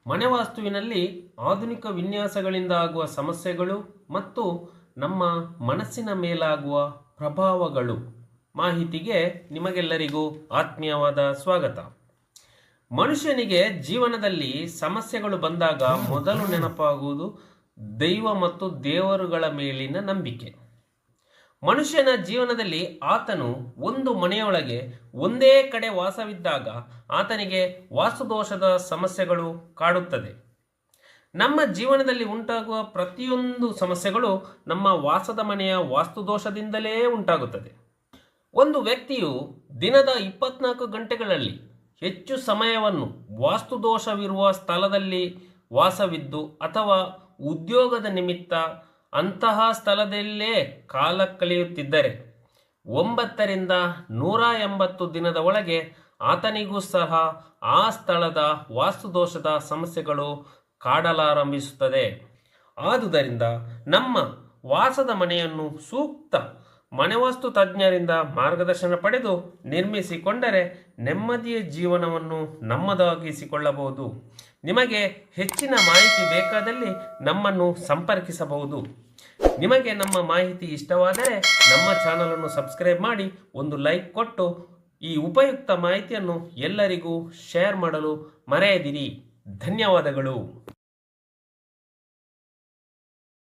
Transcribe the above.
ಮನೆ ವಾಸ್ತುವಿನಲ್ಲಿ ಆಧುನಿಕ ವಿನ್ಯಾಸಗಳಿಂದ ಆಗುವ ಸಮಸ್ಯೆಗಳು ಮತ್ತು ನಮ್ಮ ಮನಸ್ಸಿನ ಮೇಲಾಗುವ ಪ್ರಭಾವಗಳು ಮಾಹಿತಿಗೆ ನಿಮಗೆಲ್ಲರಿಗೂ ಆತ್ಮೀಯವಾದ ಸ್ವಾಗತ. ಮನುಷ್ಯನಿಗೆ ಜೀವನದಲ್ಲಿ ಸಮಸ್ಯೆಗಳು ಬಂದಾಗ ಮೊದಲು ನೆನಪಾಗುವುದು ದೈವ ಮತ್ತು ದೇವರುಗಳ ಮೇಲಿನ ನಂಬಿಕೆ. ಮನುಷ್ಯನ ಜೀವನದಲ್ಲಿ ಆತನು ಒಂದು ಮನೆಯೊಳಗೆ ಒಂದೇ ಕಡೆ ವಾಸವಿದ್ದಾಗ ಆತನಿಗೆ ವಾಸ್ತುದೋಷದ ಸಮಸ್ಯೆಗಳು ಕಾಡುತ್ತದೆ. ನಮ್ಮ ಜೀವನದಲ್ಲಿ ಉಂಟಾಗುವ ಪ್ರತಿಯೊಂದು ಸಮಸ್ಯೆಗಳು ನಮ್ಮ ವಾಸದ ಮನೆಯ ವಾಸ್ತುದೋಷದಿಂದಲೇ ಉಂಟಾಗುತ್ತದೆ. ಒಂದು ವ್ಯಕ್ತಿಯು ದಿನದ 24 ಗಂಟೆಗಳಲ್ಲಿ ಹೆಚ್ಚು ಸಮಯವನ್ನು ವಾಸ್ತುದೋಷವಿರುವ ಸ್ಥಳದಲ್ಲಿ ವಾಸವಿದ್ದು ಅಥವಾ ಉದ್ಯೋಗದ ನಿಮಿತ್ತ ಅಂತಹ ಸ್ಥಳದಲ್ಲೇ ಕಾಲ ಕಳೆಯುತ್ತಿದ್ದರೆ 9 ರಿಂದ 180 ದಿನದ ಒಳಗೆ ಆತನಿಗೂ ಸಹ ಆ ಸ್ಥಳದ ವಾಸ್ತುದೋಷದ ಸಮಸ್ಯೆಗಳು ಕಾಡಲಾರಂಭಿಸುತ್ತದೆ. ಆದುದರಿಂದ ನಮ್ಮ ವಾಸದ ಮನೆಯನ್ನು ಸೂಕ್ತ ಮನೆವಾಸ್ತು ತಜ್ಞರಿಂದ ಮಾರ್ಗದರ್ಶನ ಪಡೆದು ನಿರ್ಮಿಸಿಕೊಂಡರೆ ನೆಮ್ಮದಿಯ ಜೀವನವನ್ನು ನಮ್ಮದಾಗಿಸಿಕೊಳ್ಳಬಹುದು. ನಿಮಗೆ ಹೆಚ್ಚಿನ ಮಾಹಿತಿ ಬೇಕಾದಲ್ಲಿ ನಮ್ಮನ್ನು ಸಂಪರ್ಕಿಸಬಹುದು. ನಿಮಗೆ ನಮ್ಮ ಮಾಹಿತಿ ಇಷ್ಟವಾದರೆ ನಮ್ಮ ಚಾನಲನ್ನು ಸಬ್ಸ್ಕ್ರೈಬ್ ಮಾಡಿ ಒಂದು ಲೈಕ್ ಕೊಟ್ಟು ಈ ಉಪಯುಕ್ತ ಮಾಹಿತಿಯನ್ನು ಎಲ್ಲರಿಗೂ ಶೇರ್ ಮಾಡಲು ಮರೆಯದಿರಿ. ಧನ್ಯವಾದಗಳು.